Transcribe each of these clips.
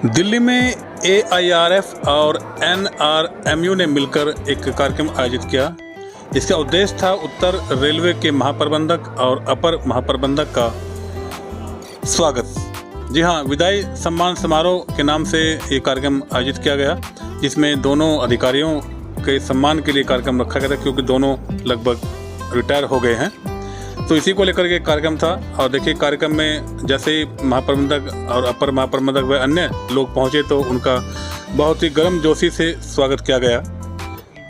दिल्ली में AIRF और NRMU ने मिलकर एक कार्यक्रम आयोजित किया। इसका उद्देश्य था उत्तर रेलवे के महाप्रबंधक और अपर महाप्रबंधक का स्वागत। जी हाँ, विदाई सम्मान समारोह के नाम से ये कार्यक्रम आयोजित किया गया, जिसमें दोनों अधिकारियों के सम्मान के लिए कार्यक्रम रखा गया था, क्योंकि दोनों लगभग रिटायर हो गए हैं। तो इसी को लेकर के कार्यक्रम था। और देखिए, कार्यक्रम में जैसे ही महाप्रबंधक और अपर महाप्रबंधक व अन्य लोग पहुंचे तो उनका बहुत ही गर्मजोशी से स्वागत किया गया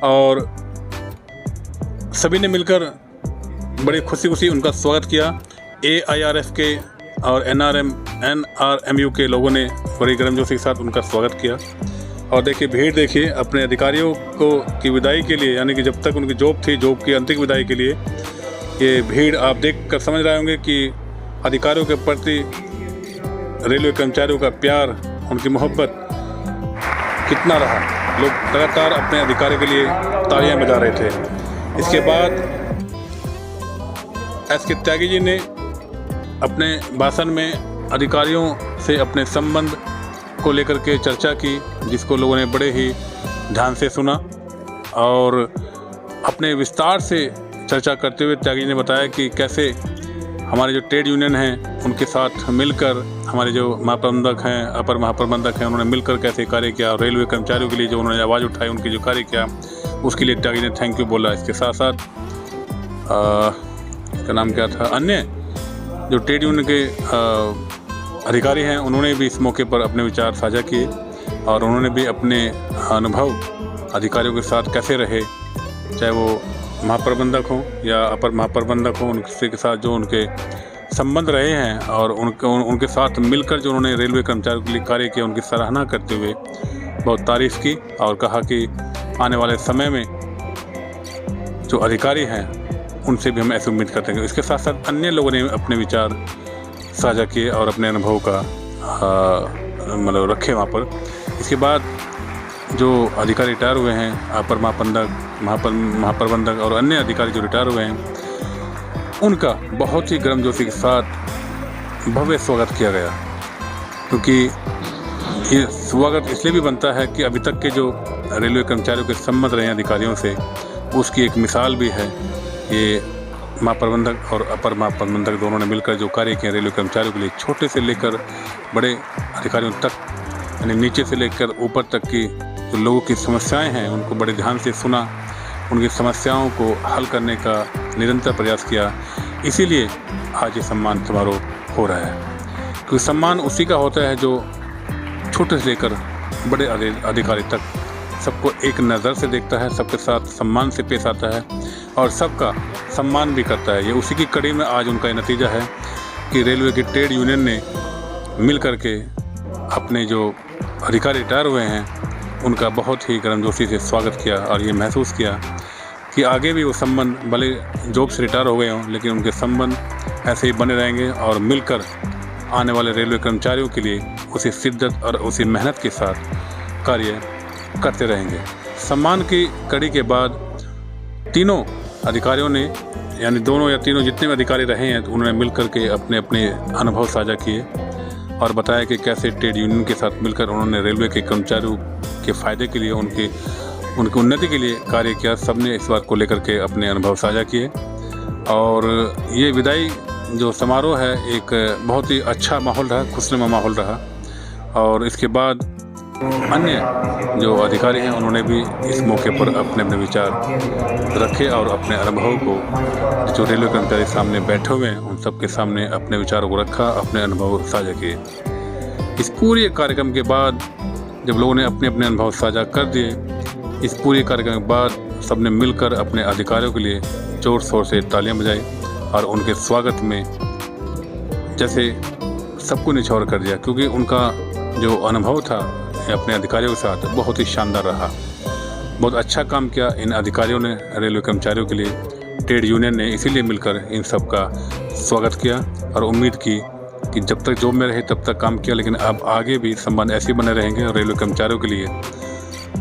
और सभी ने मिलकर बड़ी खुशी उनका स्वागत किया। AIRF के और NRMU के लोगों ने बड़ी गर्मजोशी के साथ उनका स्वागत किया। और देखिए, भीड़ देखिए अपने अधिकारियों को की विदाई के लिए, यानी कि जब तक उनकी जॉब थी, जॉब की अंतिम विदाई के लिए ये भीड़ आप देख कर समझ रहे होंगे कि अधिकारियों के प्रति रेलवे कर्मचारियों का प्यार, उनकी मोहब्बत कितना रहा। लोग लगातार अपने अधिकारियों के लिए तालियां बजा रहे थे। इसके बाद SK त्यागी जी ने अपने भाषण में अधिकारियों से अपने संबंध को लेकर के चर्चा की, जिसको लोगों ने बड़े ही ध्यान से सुना और अपने विस्तार से चर्चा करते हुए त्यागी ने बताया कि कैसे हमारे जो ट्रेड यूनियन हैं उनके साथ मिलकर, हमारे जो महाप्रबंधक हैं, अपर महाप्रबंधक हैं, उन्होंने मिलकर कैसे कार्य किया। और रेलवे कर्मचारियों के लिए जो उन्होंने आवाज़ उठाई, उनके जो कार्य किया, उसके लिए त्यागी ने थैंक यू बोला। इसके साथ साथ इसका नाम क्या था, अन्य जो ट्रेड यूनियन के अधिकारी हैं, उन्होंने भी इस मौके पर अपने विचार साझा किए और उन्होंने भी अपने अनुभव अधिकारियों के साथ कैसे रहे, चाहे वो महाप्रबंधक हों या अपर महाप्रबंधक हों, उनसे के साथ जो उनके संबंध रहे हैं और उनके साथ मिलकर जो उन्होंने रेलवे कर्मचारियों के लिए कार्य किया, उनकी सराहना करते हुए बहुत तारीफ़ की और कहा कि आने वाले समय में जो अधिकारी हैं उनसे भी हम ऐसी उम्मीद करते हैं। इसके साथ साथ अन्य लोगों ने अपने विचार साझा किए और अपने अनुभव का मतलब रखे वहाँ पर। इसके बाद जो अधिकारी रिटायर हुए हैं, अपर महाप्रबंधक और अन्य अधिकारी जो रिटायर हुए हैं, उनका बहुत ही गर्मजोशी के साथ भव्य स्वागत किया गया। क्योंकि ये स्वागत इसलिए भी बनता है कि अभी तक के जो रेलवे कर्मचारियों के संबंध रहे हैं अधिकारियों से, उसकी एक मिसाल भी है। ये महाप्रबंधक और अपर महाप्रबंधक दोनों ने मिलकर जो कार्य किए रेलवे कर्मचारियों के लिए, छोटे से लेकर बड़े अधिकारियों तक, यानी नीचे से लेकर ऊपर तक की जो लोगों की समस्याएं हैं उनको बड़े ध्यान से सुना, उनकी समस्याओं को हल करने का निरंतर प्रयास किया। इसीलिए आज ये सम्मान समारोह हो रहा है। क्योंकि सम्मान उसी का होता है जो छोटे से लेकर बड़े अधिकारी तक सबको एक नज़र से देखता है, सबके साथ सम्मान से पेश आता है और सबका सम्मान भी करता है। ये उसी की कड़ी में आज उनका ये नतीजा है कि रेलवे की ट्रेड यूनियन ने मिल करके अपने जो अधिकारी रिटायर हुए हैं उनका बहुत ही गर्मजोशी से स्वागत किया और ये महसूस किया कि आगे भी वो संबंध, भले जॉब से रिटायर हो गए हों, लेकिन उनके संबंध ऐसे ही बने रहेंगे और मिलकर आने वाले रेलवे कर्मचारियों के लिए उसी शिद्दत और उसी मेहनत के साथ कार्य करते रहेंगे। सम्मान की कड़ी के बाद तीनों अधिकारियों ने, यानी दोनों या तीनों जितने भी अधिकारी रहे हैं, तो उन्होंने मिलकर के अपने अपने अनुभव साझा किए और बताया कि कैसे ट्रेड यूनियन के साथ मिलकर उन्होंने रेलवे के कर्मचारियों के फ़ायदे के लिए, उनकी उन्नति के लिए कार्य किया। सबने इस बात को लेकर के अपने अनुभव साझा किए और ये विदाई जो समारोह है एक बहुत ही अच्छा माहौल रहा, खुशनुमा माहौल रहा। और इसके बाद अन्य जो अधिकारी हैं उन्होंने भी इस मौके पर अपने अपने विचार रखे और अपने अनुभव को, जो रेलवे कर्मचारी सामने बैठे हुए हैं उन सबके सामने अपने विचारों को रखा, अपने अनुभव साझा किए। इस पूरे कार्यक्रम के बाद जब लोगों ने अपने अपने अनुभव साझा कर दिए, इस पूरे कार्यक्रम के बाद सबने मिलकर अपने अधिकारियों के लिए जोर शोर से तालियां बजाई और उनके स्वागत में जैसे सबको निछावर कर दिया। क्योंकि उनका जो अनुभव था अपने अधिकारियों के साथ बहुत ही शानदार रहा। बहुत अच्छा काम किया इन अधिकारियों ने रेलवे कर्मचारियों के लिए। ट्रेड यूनियन ने इसीलिए मिलकर इन सब का स्वागत किया और उम्मीद की कि जब तक जॉब में रहे तब तक काम किया, लेकिन अब आगे भी संबंध ऐसे बने रहेंगे और रेलवे कर्मचारियों के लिए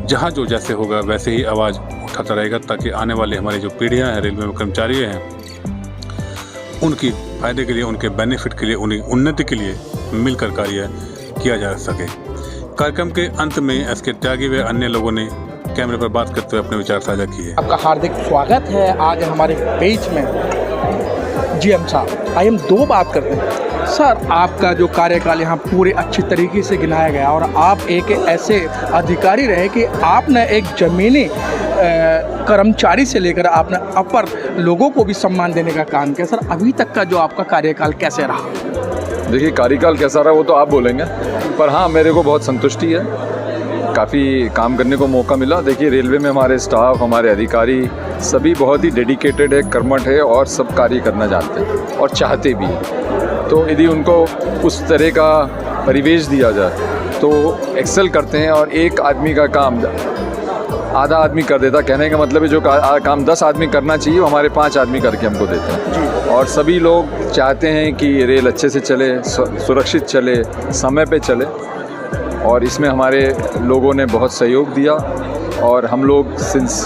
जहाँ जो जैसे होगा वैसे ही आवाज़ उठाता रहेगा, ताकि आने वाले हमारी जो पीढ़ियाँ हैं रेलवे में कर्मचारी हैं उनकी फ़ायदे के लिए, उनके बेनिफिट के लिए, उनकी उन्नति के लिए मिलकर कार्य किया जा सके। कार्यक्रम के अंत में एसके त्यागी व अन्य लोगों ने कैमरे पर बात करते हुए अपने विचार साझा किए। आपका हार्दिक स्वागत है आज हमारे पेज में। जीएम साहब, आइए हम दो बात करते हैं। सर, आपका जो कार्यकाल यहाँ पूरे अच्छी तरीके से गिनाया गया और आप एक ऐसे अधिकारी रहे कि आपने एक ज़मीनी कर्मचारी से लेकर आपने अपर लोगों को भी सम्मान देने का काम किया। सर, अभी तक का जो आपका कार्यकाल कैसे रहा? देखिए, कार्यकाल कैसा रहा वो तो आप बोलेंगे, पर हाँ, मेरे को बहुत संतुष्टि है। काफ़ी काम करने को मौका मिला। देखिए, रेलवे में हमारे स्टाफ, हमारे अधिकारी सभी बहुत ही डेडिकेटेड है, कर्मठ है और सब कार्य करना जानते हैं और चाहते भी हैं। तो यदि उनको उस तरह का परिवेश दिया जाए तो एक्सेल करते हैं और एक आदमी का काम आधा आदमी कर देता। कहने का मतलब है जो काम 10 आदमी करना चाहिए वो हमारे 5 आदमी करके हमको देते हैं। और सभी लोग चाहते हैं कि रेल अच्छे से चले, सुरक्षित चले, समय पे चले, और इसमें हमारे लोगों ने बहुत सहयोग दिया। और हम लोग सिंस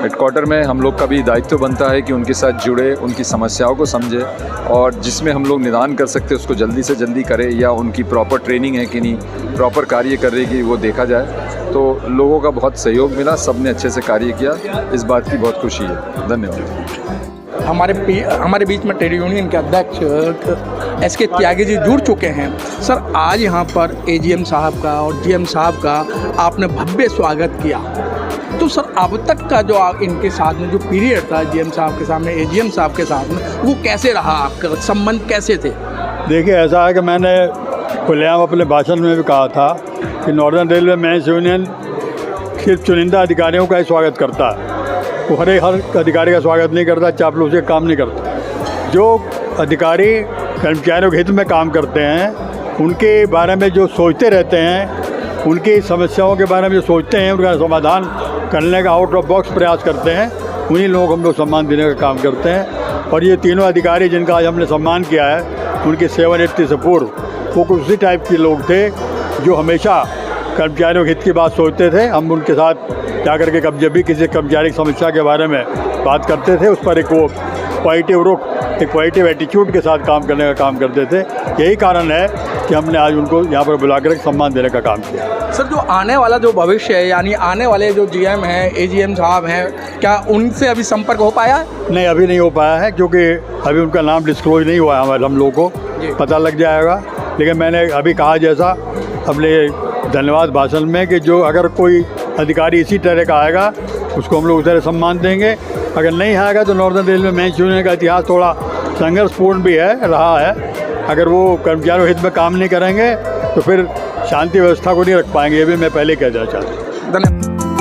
हेडक्वार्टर में हम लोग का भी दायित्व बनता है कि उनके साथ जुड़े, उनकी समस्याओं को समझे और जिसमें हम लोग निदान कर सकते उसको जल्दी से जल्दी करें, या उनकी प्रॉपर ट्रेनिंग है कि नहीं, प्रॉपर कार्य कर रही कि वो देखा जाए। तो लोगों का बहुत सहयोग मिला, सब ने अच्छे से कार्य किया, इस बात की बहुत खुशी है। धन्यवाद। हमारे बीच में ट्रेड यूनियन के अध्यक्ष एसके त्यागी जी जुड़ चुके हैं। सर, आज यहाँ पर एजीएम साहब का और जीएम साहब का आपने भव्य स्वागत किया। तो सर, अब तक का जो इनके साथ में जो पीरियड था जीएम साहब के सामने, एजीएम साहब के साथ में, वो कैसे रहा? आपका संबंध कैसे थे? देखिए, ऐसा है कि मैंने खुलेआम अपने भाषण में भी कहा था कि नॉर्दर्न रेलवे मेंस यूनियन सिर्फ चुनिंदा अधिकारियों का ही स्वागत करता है। वो हर अधिकारी का स्वागत नहीं करता, चापलूसी का काम नहीं करता। जो अधिकारी कर्मचारियों के हित में काम करते हैं, उनके बारे में जो सोचते रहते हैं, उनकी समस्याओं के बारे में जो सोचते हैं, उनका समाधान करने का आउट ऑफ बॉक्स प्रयास करते हैं, उन्हीं लोगों को हम लोग सम्मान देने का काम करते हैं। और ये तीनों अधिकारी जिनका आज हमने सम्मान किया है, उनकी 780 से पूर्व वो कुछ उसी टाइप के लोग थे जो हमेशा कर्मचारियों के हित की बात सोचते थे। हम उनके साथ जाकर के कब जब भी किसी कर्मचारी की समस्या के बारे में बात करते थे, उस पर एक वो पॉजिटिव रुख, एक पॉजिटिव एटीट्यूड के साथ काम करने का काम करते थे। यही कारण है कि हमने आज उनको यहाँ पर बुलाकर सम्मान देने का काम किया। सर, जो आने वाला जो भविष्य है, यानी आने वाले जो जीएम हैं, एजीएम साहब हैं, क्या उनसे अभी संपर्क हो पाया है? नहीं, अभी नहीं हो पाया है, क्योंकि अभी उनका नाम डिस्क्लोज नहीं हुआ है। हमारे हम लोगों को पता लग जाएगा। लेकिन मैंने अभी कहा जैसा अपने धन्यवाद भाषण में कि जो अगर कोई अधिकारी इसी तरह का आएगा उसको हम लोग उस तरह सम्मान देंगे। अगर नहीं आएगा तो नॉर्दर्न रेलवे मेंस यूनियन का इतिहास थोड़ा संघर्षपूर्ण भी है, रहा है। अगर वो कर्मचारियों हित में काम नहीं करेंगे तो फिर शांति व्यवस्था को नहीं रख पाएंगे। ये भी मैं पहले कह देना चाहता हूँ। धन्यवाद।